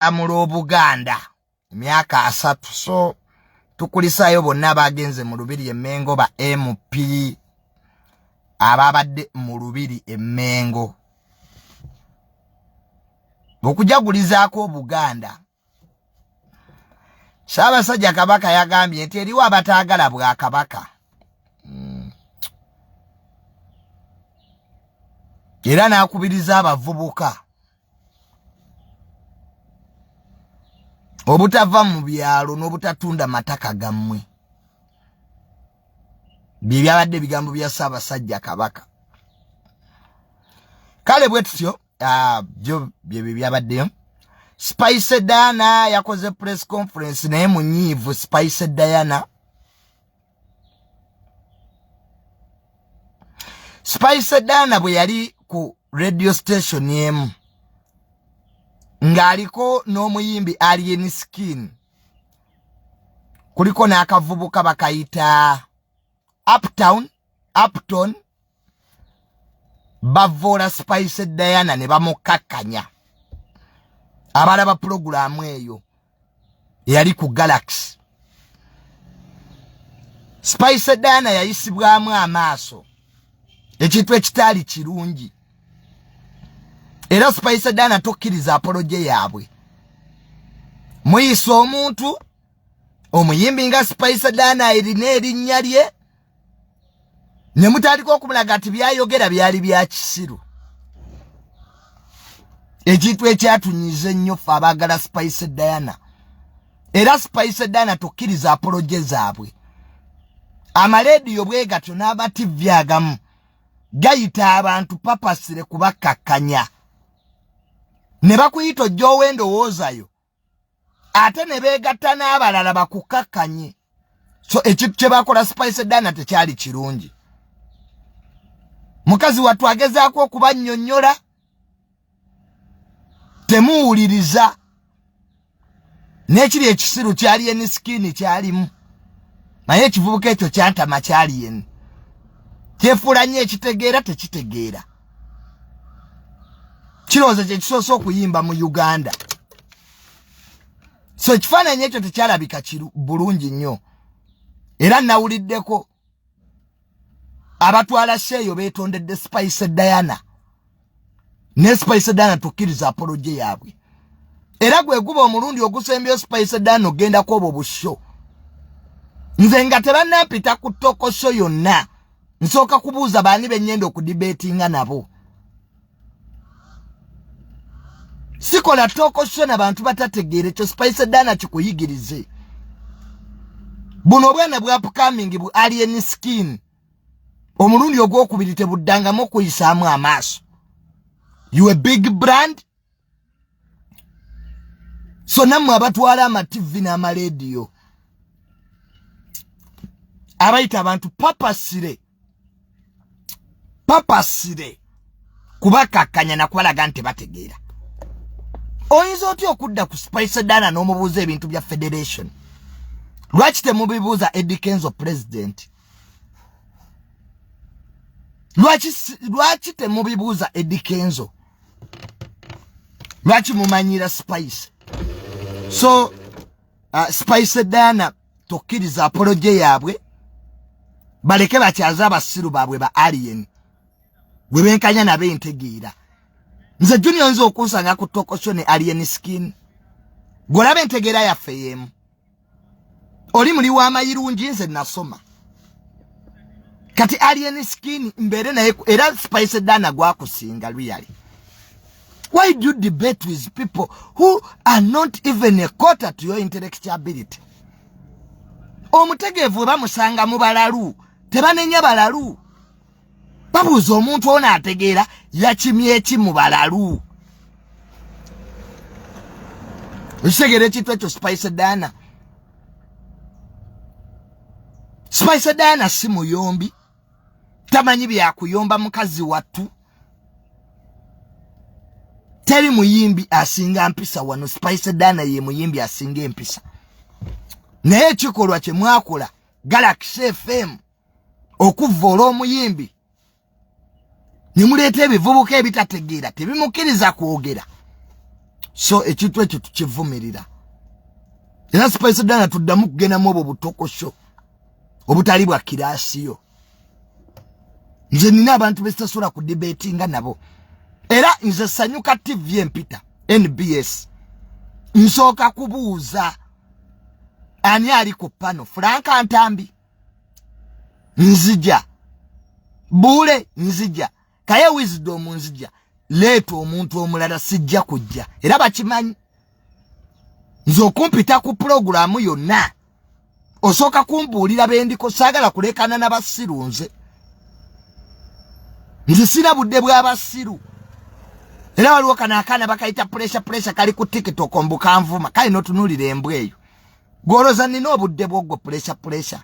amulabudde myaka 3 so tukulisayo bonna bagenze mu lubiri emmengo ba MP ababadde mu lubiri emmengo okujagulizaako Buganda. Ssaabasajja Kabaka yagambye nti eriwo abataagala bwa Kabaka era n'akubiriza abavubuka obutava mu byalo n'obutatunda mataka gammwe. Bye byabadde bigambo bya Ssaabasajja Kabaka. Kale bwe tutyo byo bye byabaddeyo. Spice Diana yakoze press conference naye munyiivu. Spice Diana bwe yali ku radio station yemu ng'aliko n'omuyimbi Alien Skin, kuliko n'akavubuka bakayita Upton, bavoola Spice Diana ne bamukakkanya. Abalaba pulogulaamu eyo yali ku Galaxy. Spice Diana yayisibwamu amaaso ekintu ekitaali kirungi. Era Spice Diana tokkiriza apoloje yaabwe. Muyisa omuntu omuyimbi nga Spice Diana erina erinnya lye ne mutandika okumulaga ati byayogera byali bya kisiru. Ekintu ekyatunyiza ennyo ffe abaagala Spice Diana. Era Spice Diana tokkiriza apoloje zaabwe. Amalediyo bwe gatyo n'amativi agamu gayita abantu papasire kubakakkanya. Ne bakuyita ojja ow'endowoozayo ate ne beegatta n'abalala bakukakkanye. So ekintu kye bakola Spice Diana tekyali kirungi. Mukazi wattu agezaako okubannyonnyola temuwuliriza. N'ekiri ekisiru kyali eni skin kyalimu naye ekivubuka ekyo kyantama kyali eni. Kyefuula nnyo ekitegeera tekitegeera. Kirowooza kye kisoose okuyimba mu Uganda. So ekifaananyi ekyo tekyalabika bulungi nnyo. Era nawuliddeko abatwala sheeyo beetondedde Spice Diana. Ne Spice Diana tokkiriza apoloje yaabwe. Era gwe guba omulundi ogusembyeyo Spice Diana ogendako obwo busho. Nze nga tebannampita ku toko show yonna nsooka kubuuza baani bennyenda okudibeetinga nabo. Sikola toko show n'abantu batategeera ekyo Spice Diana kikuyigirize. Buno obwana bwa upcoming bu Alien Skin omulundi ogwokubiri tebuddangamu okuyisaamu amaaso. You a big brand. So nammwe abatwala amativi n'amalediyo abayita abantu papasire kubakakkanya na kubalaga nti bategeera. Oyinza otya okudda ku Spice Diana n'omubuuza ebintu bya Federation? Lwaki temubibuuza Eddie Kenzo president? Lwaki temubibuuza Eddie Kenzo? Lwaki mumanyira Spice? So Spice Diana tokkiriza apoloje yaabwe baleke bakyaza abasiru baabwe ba Alien gwe benkanya nabe entegeera. Nze Junior nzo okusanga ku tokosho ne Alien Skin golabe entegeera yaffe yemu. Oli muli wa mayirungi nze nasoma kati Alien Skin mbere naye era Spice Diana gwakusinga really. Why do you debate with people who are not even a quarter to your intellectual ability? Omutegeevu bamusanga mu balalu tebanenya balalu. Babuuza omuntu ono ategeera yakimye eki mu balalu. Ekitegeera ekintu ekyo Spice Diana. Spice Diana si muyombi. Tamanyi byakuyomba mukazi wattu. Teri muyimbi asinga mpisa wano. Spice Diana ye muyimbi asinga empisa. Naye ekikolwa kye mwakola Galaxy FM okuvoola omuyimbi ne muleeta ebivubuka ebitategeera tebimukkiriza kwogera. So ekintu ekyo tukivumirira. Era Spice Dana tuddamu kugenda mu obwo butokosho obutali bwa kirasiyo. Nze nina abantu besasula ku debatinga nabo. Era nze sanyuka TV empita NBS. Nsooka kubuuza ani ali ku pano Franka Ntambi nzija Bule nzija Kaye Wisdom nzija leto omuntu omulala sijja kujja era bakimanyi nze okumpita ku programu yonna osooka kumbuulira bendiko saagala kulekana n'abasiru nze sina budde bw'abasiru era waliwo kanaakaana bakayita pressure kali ku TikTok ombukanvuma kale notunulira embwa eyo gwoloza nina obudde bwogwo pressure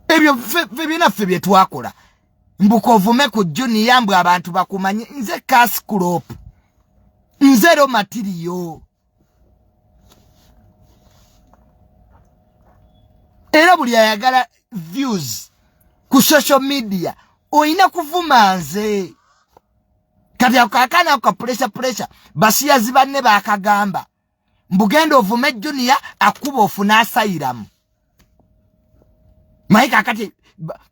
ebyo ffe bye twakola mbukovume ku Junior mbwe abantu bakumanye nze Cascrop nze ro material era buli ayagala views ku social media oyina kuvuma nze kati akakana ka pressure basiyazi banne bakagamba mbugendo ovume Junior akuba ofuna asayiramu Maika kati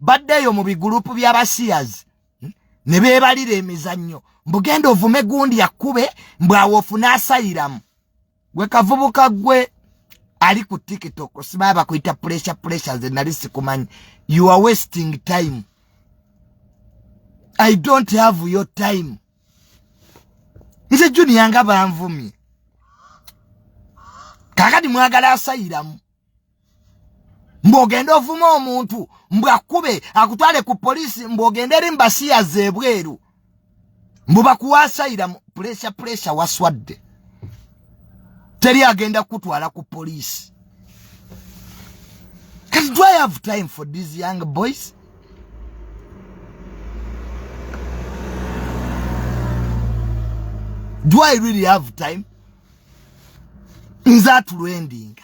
baddeyo mu bigurupu by'abasiyazi ne beebalira emizannyo mbugendo ovume gundi akube mbwawo ofuna asayiramu gwe kavubuka gwe ali ku TikTok sibaba kuita pressure ze nali sikumanyi you are wasting time. I don't have your time. Nze Junior nga banvumye kakati mwagala asayiramu mbogenda ovuma omuntu mbwakube akutwale ku polisi mbogenda eri mbasiyaze ebweru mbuba kuwasayiramu pressure waswadde teri agenda kutwala ku polisi. Do I have time for these young boys? Do I really have time? Nza tulwendinga.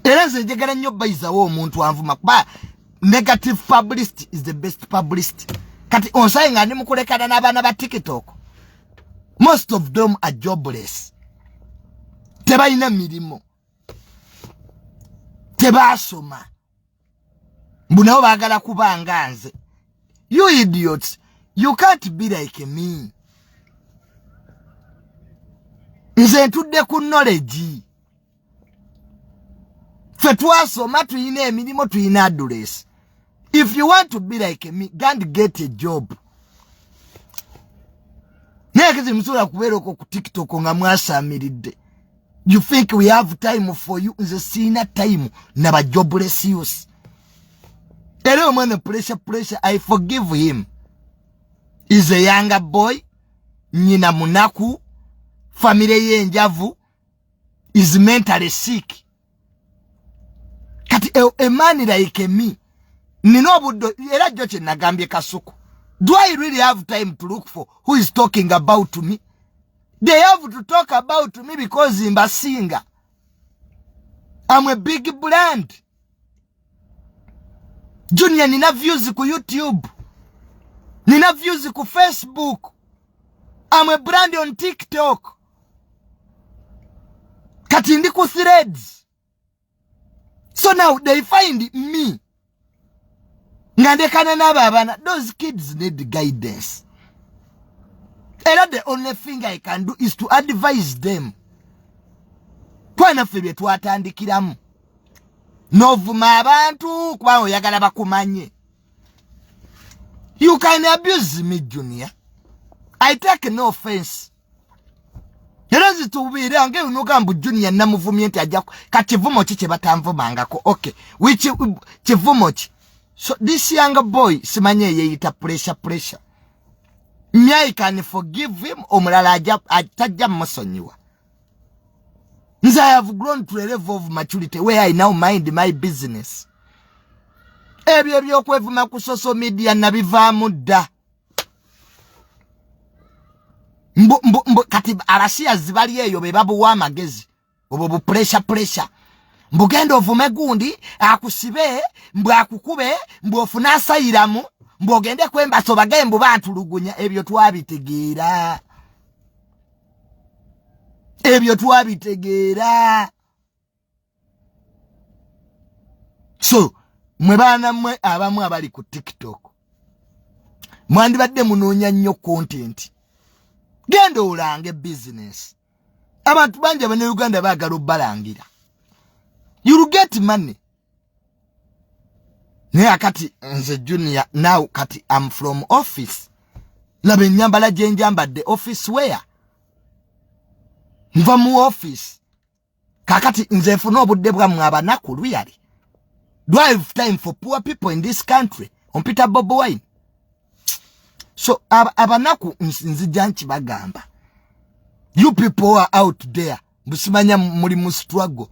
Era nze njagala nnyo bayizawo omuntu anvuma kuba negative publicity is the best publicity. Kati onsaye nga ndi mukulekana n'abaana ba TikTok. Most of them are jobless. Tebalina mirimo. Tebasoma. Mbunawo baagala kubanga nze. You idiots, you can't be like me. Nze ntudde ku knowledge. Fe twasoma tuyina emirimu tuyina address. If you want to be like me, go and get a job. Nekizi msula kubeera ku TikTok nga mwasamiridde. You think we have time for you? Nze sina time naba jobless youth. Era omwana pressure, I forgive him. He's a younger boy. Nyina munaku. Family ye njavu. Is mentally sick. Kati a man like me. Nino buddo era joche nagambye Kasuku. Do I really have time to look for who is talking about me? They have to talk about me because Mbasinga. I'm a big brand. Junior nina views ku YouTube. Nina views ku Facebook. I'm a brand on TikTok. Kati ndi ku threads. So now they find me. Ngandekana n'abana. Those kids need guidance. And the only thing I can do is to advise them. Kwana febe twatandikiramu. Novuma abantu kuba oyagala bakumanye. You can abuse me, Junior. I take no offense. Yerazi tubira nge unugambu Junior namuvumye nti ajja kachivumo chiche batamvumangako. Okay. Which chivumo chi. So this young boy simanye yeita pressure. I can forgive him omulala atajja musonyiwa. Nze I have grown to a level of maturity where I now mind my business. Ebyo byokwevuma ku social media nabivaamu dda. Kati arasiya zibali eyo be babuwa amagezi. Obwo bu pressure. Mbugendo ovume gundi akusibe mbwa akukube mbofuna asayiramu mbogende kwemba sobagembu bantulugunya ebyo twabitegeera. ebyo twabitegeera. So mwe baana mwe abamu abali ku TikTok mwandibadde munoonya nnyo content, genda olange business. Abantu bangi abannayuganda baagala obbalangira. You'll get money. Naye kati nze Junior now kati I'm from office. Laba ennyambala gye njambadde office wear. Nva mu office. Kakati nze nfuna obudde bwammwe abanaku luyali. Do I have time for poor people in this country? On Peter Bob Wine. So abanaku nzija nkibagamba. You people who are out there, musimanya muri mu struggle.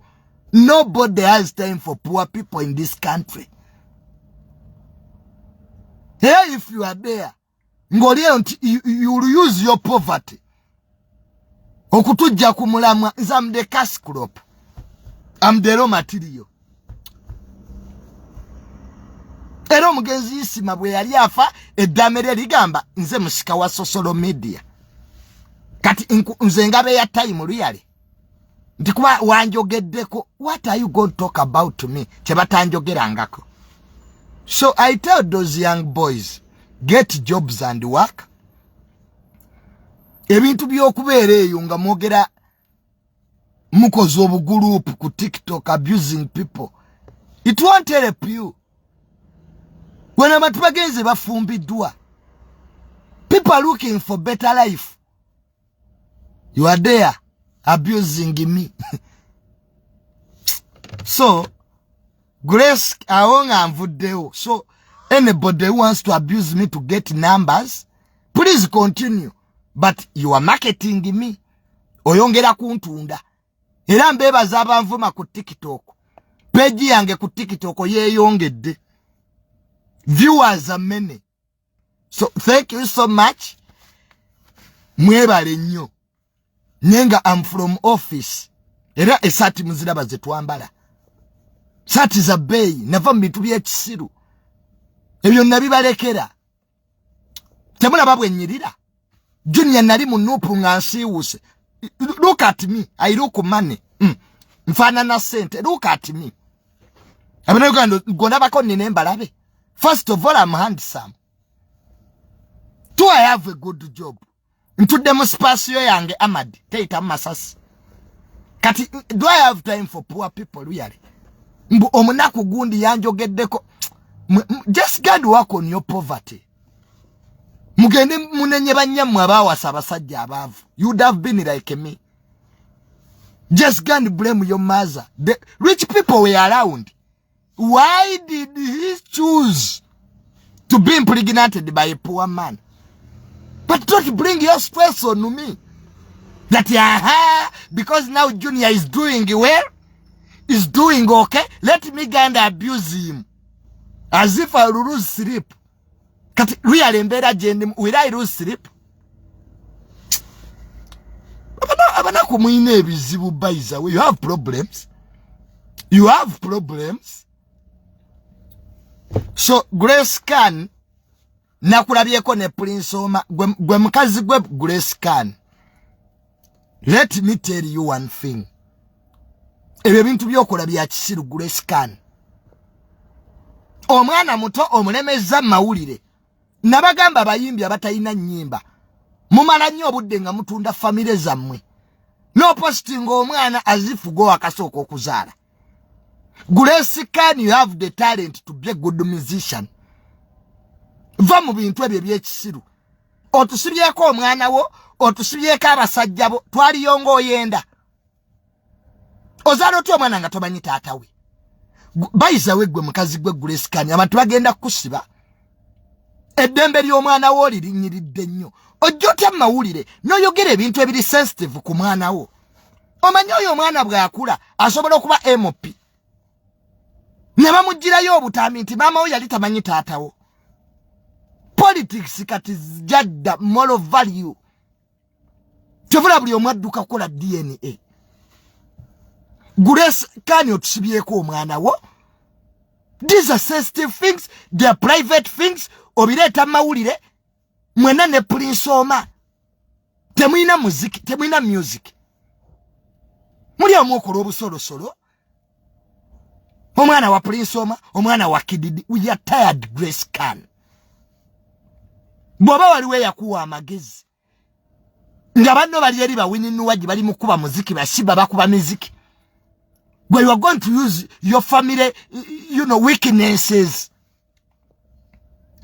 Nobody has time for poor people in this country. Here if you are there, you will use your poverty. Okutujja kumulamwa, I'm the cash crop. I'm the raw material. Ero mugenzi isima bwe yali afa eddamere ligamba nze musika wa social media. Kati nze ngabe ya time luyale. Nti kuba wanjogeddeko, what are you going to talk about to me? Kyebatanjogerangako. So I tell those young boys, get jobs and work. Ebintu by'okubeera eyo nga mwogera mukoze obugulupu ku TikTok abusing people. It won't help you. When abantu bagenze bafumbiddwa, people are looking for better life. You are there abusing me. So, Grace aonga mvudeo. So, anybody who wants to abuse me to get numbers, please continue. But you are marketing me. Oyongera kuntunda. Era mbebaza abanvuma ku TikTok. Page yange ku TikTok yeyongedde. Viewers are many. So, thank you so much. Mwebale nnyo. Nenga I'm from office. Era esati muziraba zetwambala. Sati za bei. Nava mbitu by'ekisiru. Ebyo nabibalekera. Temula babwe nyirira. Junior nali munupu nga nsiwuse. Look at me. I look money. Mfana na sente. Look at me. Abana Uganda gonda bako nine mbalabe. First of all, I'm handsome. Do I have a good job? Into demonstration yange Amadi. Teita masasi. Kati, do I have time for poor people really? Mbu omunaku gundi yanjogeddeko. Just God work on your poverty. Mugende munenye banyamwe abawasa abasajja abavu. You'd have been like me. Just can't blame your mother. The rich people were around. Why did he choose to be impregnated by a poor man? But don't bring your stress on me. That because now Junior is doing well, is doing okay, let me go and abuse him. As if I will lose sleep. Will I lose sleep? You have problems. You have problems. So Grace Khan nakulabyeko ne Prince Omar gwe mukazi gwe Grace Khan. Let me tell you one thing. Ebyo bintu byokola bya kisiru Grace Khan. Omwana muto omulemeza mawulire. Nabagamba bayimbi abatayina nnyimba. Mumala nnyo obudde nga mutunda family zammwe. No posting omwana azifugo akasooka okuzaala. Grace Khan, you have the talent to be a good musician. Va mu bintu ebyo ebyekisiru. Otusibyeko omwana wo, otusibyeko abasajja bo, twaliyonga oyenda. Ozaala otya omwana nga tomanyi taata we. Bayiza we gwe mukazi gwe Grace Khan, abantu bagenda kusiba. Eddembe ly'omwana wo lirinyiridde nnyo. Ojja otya mawulire n'oyogera ebintu ebiri sensitive ku mwana wo. Omanyi oyo omwana bw'akula asobola okuba MP. Ne bamugirayo obutami nti maama wo yali tamanyi taata wo. Politics kati jadda moral value. Kyovula buli omu adduka kukola DNA. Grace Khan otusibyeko omwana wo. These are sensitive things. They are private things. Obireeta mawulire. Mwena ne Prince Omar. Temuina muziki. Temuina music. Muli omukola obusolosolo. Omwana wa Prince Omar, omwana wa Kididi, we are tired Grace Khan. Bwaba waliwe yakuwa amagezi. Nga banno bali eri bawininuwaji bali mukuba muziki bashiba bakuba muziki. Where you are going to use your family, weaknesses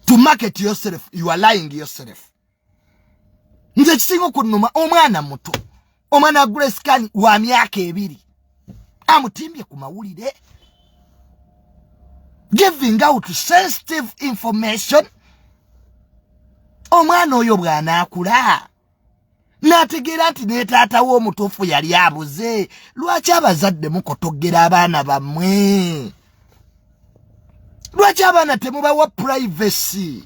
to market yourself, you are lying yourself. Nze kisingo kunuma omwana muto. Omwana Grace Khan wa myaka 2. Amutimbye ku mawulire. Giving out sensitive information. Omwana oyo bwana akula. Nategera nti ne taata wo omutuufu yali abuze. Lwaki abazadde mukotogera abaana bammwe? Lwaki abaana temubawa privacy?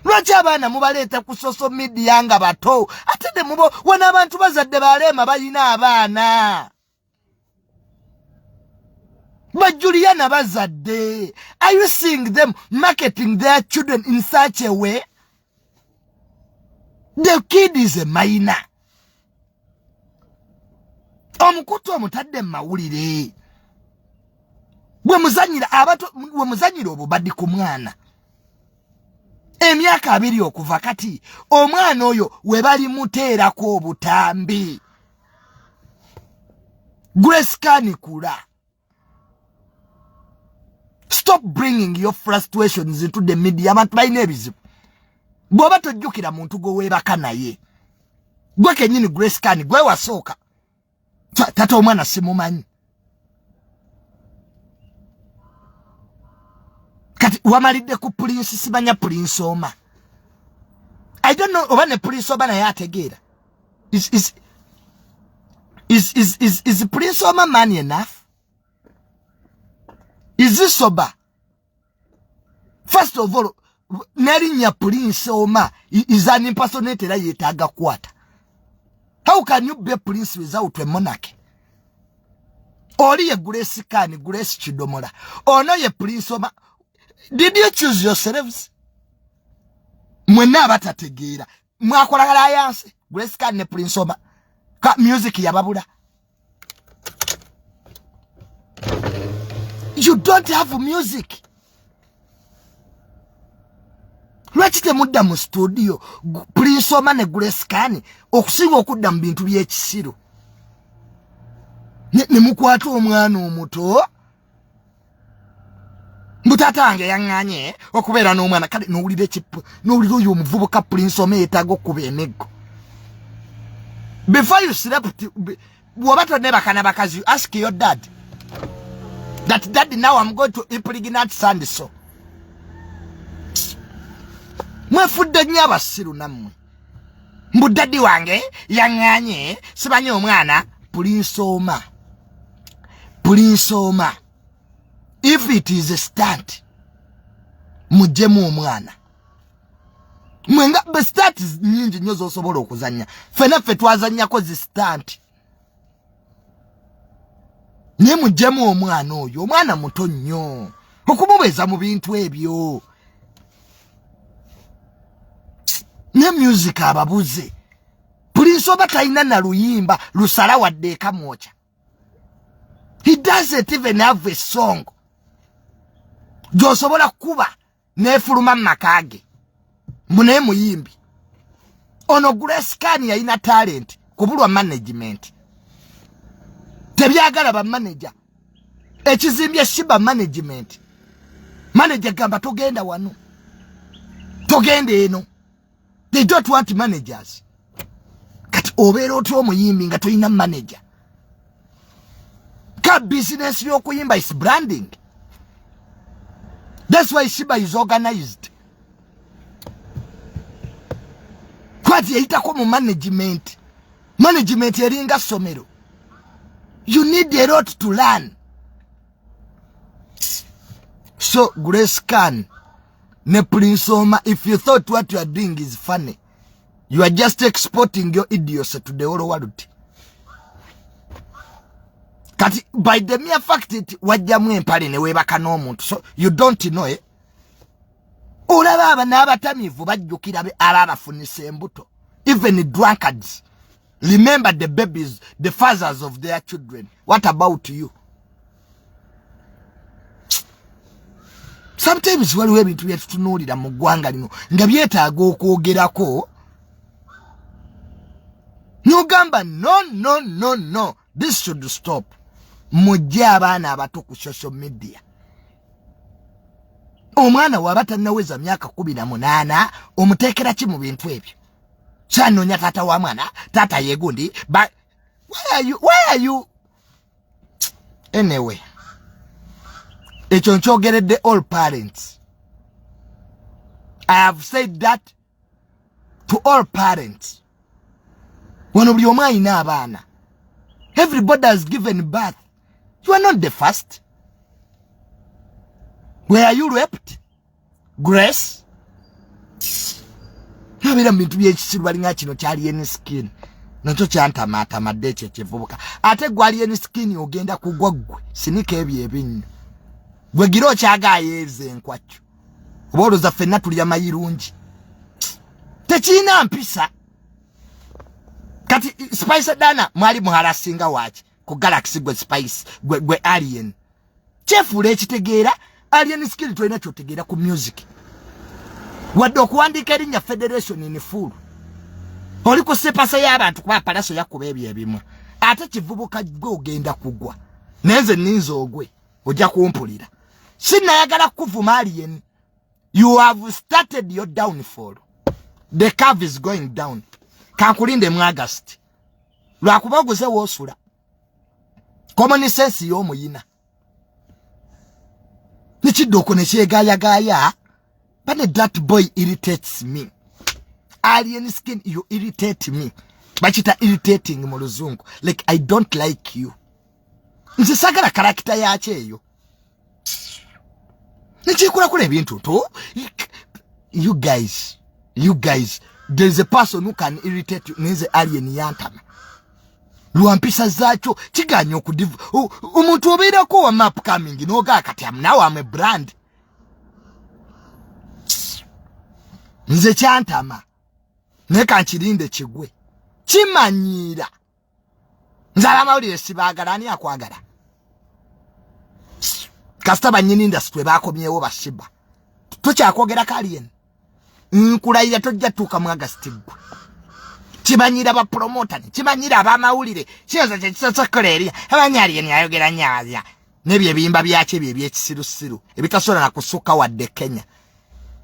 Lwaki abaana mubaleeta ku social media nga bato? Ate ne mubo wana abantu bazadde balema balina abaana. But Juliana bazadde, are you seeing them marketing their children in such a way? The kid is a minor. Omukutu omutadde mawulire. Bwe muzanyira obubadde ku mwana. Emyaka 2 okuva kati, omwana oyo we bali muteerako obutambi. Grace Khan kula. Stop bringing your frustrations into the media. Abantu balina ebizibu. Bw'oba tojjukira muntu gwe weebaka naye. Gwe kennyini Grace Khan gwe wasooka. Tata omwana simumanyi. Kati wamalidde ku Prince simanya Prince Omar. I don't know oba ne Prince Omar naye ategeera. Is Prince Omar man enough? Is this sober? First of all, nerinya Prince Omar is an impersonator yetaga kwata. How can you be a prince without a monarch? Oli ye Grace Khan, Grace Chidomola. Ono ye Prince Omar. Did you choose yourselves? Mwena batategeera. Mwakolagala alliance. Grace Khan ne Prince Omar. Ka music yababula. You don't have music. Lwaki temudda mu studio Prince Omar ne Grace Khan okusinga okudda mu bintu by'ekisiru. Ne mukwata omwana omuto. Mutatange yaŋŋanye okubeera n'omwana kale n'owulira ekipu n'owulira oyo omuvubuka Prince Omar yeetaaga okkuba emiggo. Before you slept, bw'oba tonnebaka n'abakazi, you ask your dad. That daddy, now I'm going to impregnate Sandy so. Mwefudde nnyo abasiru nammwe. Mbu daddy wange yaŋŋanye simanyi omwana Prince Omar. Prince Omar. If it is a stunt, mujjemu omwana. Mwenga be stunt nyingi nnyo z'osobola okuzannya. Ffenaffe twazannyako zi stunt. Nye mujjemu omwana oyo, omwana muto nnyo. Okumubeeza mu bintu ebyo. Ne music ababuze. Prince Omar talina na luyimba lusala wadde ekamwoca. He doesn't even have a song. Gy'osobola kuba n'efuluma mu maka ge. Mbu naye muyimbi. Ono Grace Khan yalina talent kubulwa management. Tebyagala ba manager. Ekizimbye shiba management. Manager gamba togenda wano. Togenda eno. They don't want managers. Kati obeera otyo omuyimbi nga toyina manager. Ka business y'okuyimba is branding. That's why Shiba is organized. Kwati yayitako mu management. Management eringa somero. You need a lot to learn. So, Grace Khan, ne Prince Omar, if you thought what you are doing is funny, you are just exporting your idiocy to the whole world. Kati, by the mere fact that wajjamu empale ne webaka n'omuntu, so you don't know it. Olaba aba n'abatamiivu bajjukira ababafunisa embuto. Even the drunkards. Remember the babies, the fathers of their children. What about you? Sometimes when we to get to know that mugwanga lino nga byetaaga okwogerako Nugamba no, this should stop. Mujje abaana abato ku social media. Omwana wabata naweza myaka 18 omutekera ki mu bintu ebyo. Kyanonya tata wa mwana, tata yegundi, but why are you? Anyway. Ekyo nkyogeredde all parents. I have said that to all parents. Wano buli omu alina abaana. Everybody has given birth. You are not the first. Were you raped? Grace? Nabira bintu by'ekisiru balinga kino kyali any skin. Nakyo kyantamaatamadde ekyo kivubuka. Ate gwali any skin ogenda kugwa ggwe. Sinika ebyo ebinyo. Gwe giro kyagayeeze enkwacyo. Oboloza ffenna tuli amayirungi. Tekina mpisa. Kati Spice Dana mwali muharasinga wachi ku Galaxy gwe Spice gwe Alien. Chefule ekitegeera Alien skill toina kyotegeera ku music. Wadde okuwandiika erinnya Federation in full. Oli ku sepasa y'abantu kuba palaso yakuba ebyo ebimu. Ate kivubuka gwe ogenda kugwa. Nenze ninzo ogwe ojja kumpulira. Sinayagala kuvuma Alien. You have started your downfall. The curve is going down. Kankulinde mu August. Lwakuba oguze wosula. Common sense y'omuyina. Nikidoko ne kyegayagaya. But that boy irritates me. Alien skin, you irritate me. Bachita irritating mu luzungu. Like I don't like you. Nze sagala karakita yache eyo. Nikikula kule bintu to. You guys, there's a person who can irritate you. Neze Alien yantama. Luampisa zacho kiganyo kudivu. Umuntu obera ko wa map coming noga kati now I'm a brand. Nze kyantama. Neka nkirinde kigwe. Kimanyira. Nzala mawulire sibagala ani akwagala. Kasita banyini industry bakomyewo bashiba. Tukyakwogera Alien. Nkulayira tojja tuka mu August gwe. Kimanyira ba promoter, kimanyira abamawulire. Kiyoza kyekisokoleri. Abanyali ni ayogera nyaazya. Nebye bimba byake bye byekisirusiru. Ebitasola na kusuka wadde Kenya.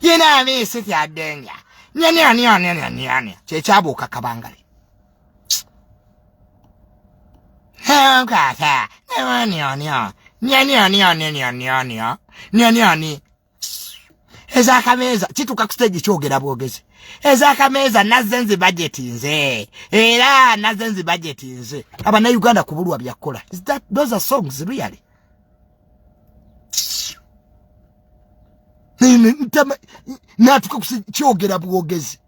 Yena amisi tyadenga. Nyanya. Kyekyabuuka kabangale. Kata. Nyanya. Ezakameza kituka ku stage kyogera bwogezi. Ezakameza nazenzi budget nze. Era nazenzi budget nze. Abana Uganda kubulwa byakola. Is that those are songs really? Natuka ku kyogera bwogezi.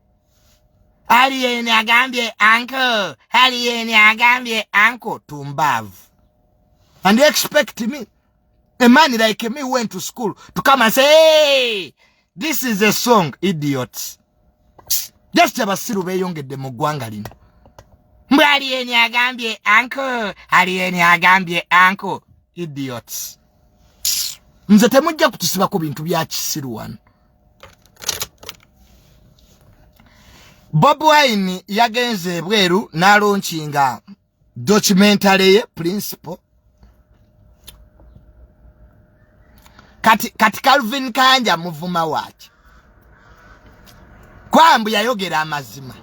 Alien agambye uncle tumbavu. And they expect me, a man like me went to school to come and say, hey, this is a song, idiots. Just abasiru beyongedde mu ggwanga lino. Alien agambye uncle, idiots. Nze temujja kutusiba ku bintu bya kisiru wano. Bob Wine yagenze bweru n'alonchinga documentary ye Principle. Kati Calvin Kanja muvuma wachi. Kwambu yayogera amazima.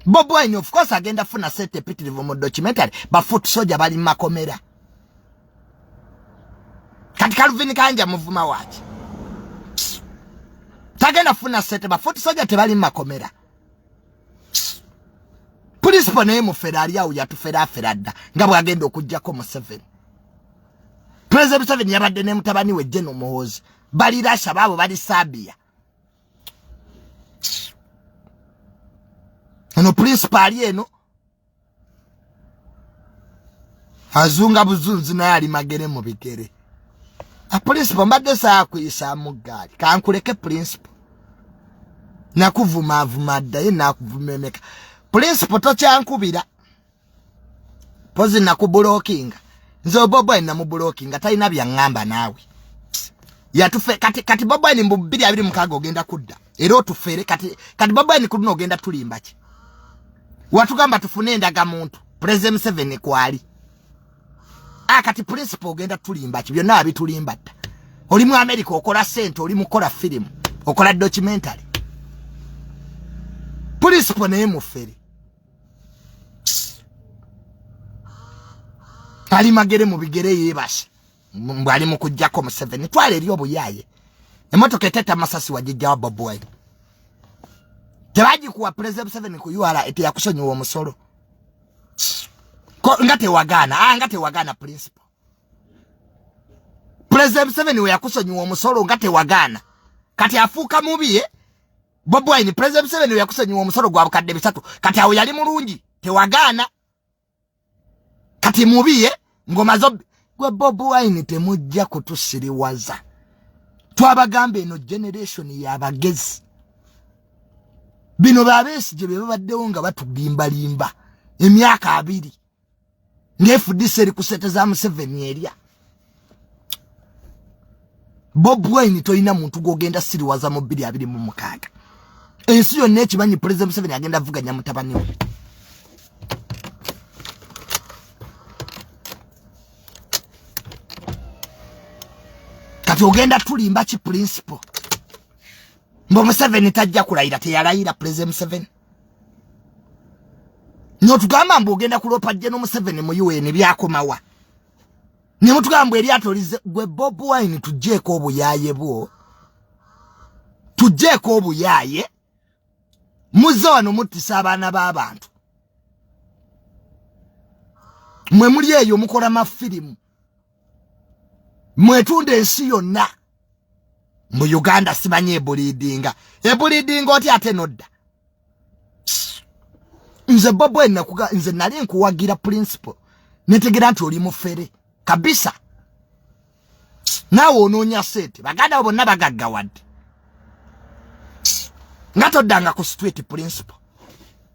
Bob Wine of course agenda funa sete pitirivu mu documentary ba foot soldier bali makomera. Kati Calvin Kanja muvuma wachi. Tagenda funa sete ba foot soldier tebali makomera. Principle naye mu Ferrari yawo yatufera feradda nga bwagenda okujjako mu 7. President 7 yabadde ne mutabani we General Muhoozi bali Russia babo bali Serbia. Ono principal eno azunga buzunzi naye ali magere mu bigere. A principal mbadde saa kuyisa mu gaali kankuleke principal. nakuvuma ddaye nakuvumemeka principal tokyankubira pozi nakublockinga nzo Bobo Wine namublockinga talina byangamba naawe yatufe kati Bobo Wine mu 2026 ogenda kudda era otufere kati Bobo Wine kuno ogenda tulimba ki watugamba tufune endaga muntu President 7 kwali kati principal ogenda tulimba ki byonna abitulimba dda oli mu America okola sente oli mukola film okola documentary principal naye mufere ali magere mu bigere yebashe mbali mu kujjako mu 7 twale eri obuyaye emotoka eteta masasi wajijja wa Bobo Wine tebaji kuwa President 7 ku URA eti yakusonyiwa omusolo ko ngate wagana principal President 7 we yakusonyiwa omusolo ngate wagana kati afuuka mubi Bobo Wine President 7 we yakusonyiwa omusolo gwa bukadde bisatu kati awo yali mulungi tewagana kati mubi ngoma zo gwe Bobo Wine temujja kutusiriwaza twabagambe eno generation y'abagezi bino babesi je bebaddewo nga batugimbalimba emyaka 2 ngefudise eri kuseteza mu 7 area Bobo Wine toyina muntu gogenda siriwaza mu 2026 ensi yonna ekimanyi President 7 agenda avuganya mutabani we kati ogenda tulimba ki principal mbo mu 7 tajja kulayira teyalayira President 7 no tugamba mbo ogenda kulopa je no mu 7 mu UN byakomawa ne mutugamba eri atolize gwe Bobo Wine tujjeko obuyaye bwo tujjeko obuyaye muzo wano mutisa abaana b'abantu mwe muli eyo mukola mafilimu mwetunde ensi yonna mu Uganda simanye ebulidinga oti ate nodda nze Bobo Wine nze nali nkuwagira principal netegera nti oli mufere kabisa nawe onoonya sente baganda bonna bagaggawadde nga toddanga ku street principal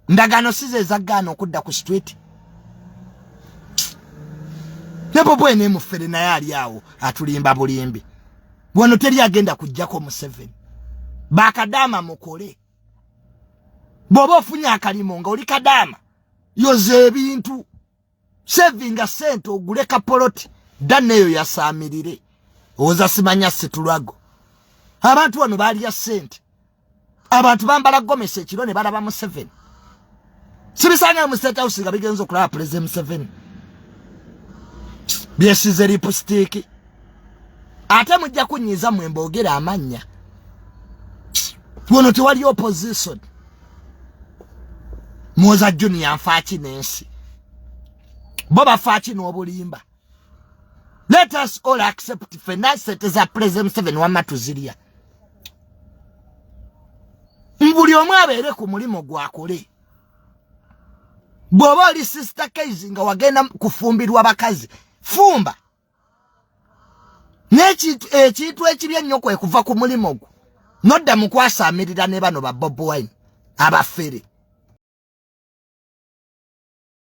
ndagano size ezaggaana okudda ku street ne Bobo Wine mufere naye ali awo atulimba bulimbi wano teri agenda kujjako mu 7 bakadama mukole bobo ofunya akalimo nga oli kadama yoze ebintu savinga sente ogule kapoloti daneyo yasamirire oza simanya situlwago abantu wano bali ya sente abantu bambala gomese ekiro ne balaba mu 7 sibisanga mu state house nga bigenzo kulaba President 7 byesize lipstick ate mujja kunyiza mwembogera amanya wono tewali opposition Moza Junior Fachi nensi Boba Fachi n'obulimba let us all accept finance as a President 7 wama tuziria mbuli omwe abeere ku mulimo gwakole bwoba oli sister case nga wagenda kufumbirwa bakazi fumba ekintu ekiri ennyo kwe kuva ku mulimo gwo nodda mu kwasamirira ne bano ba Bobo Wine abafere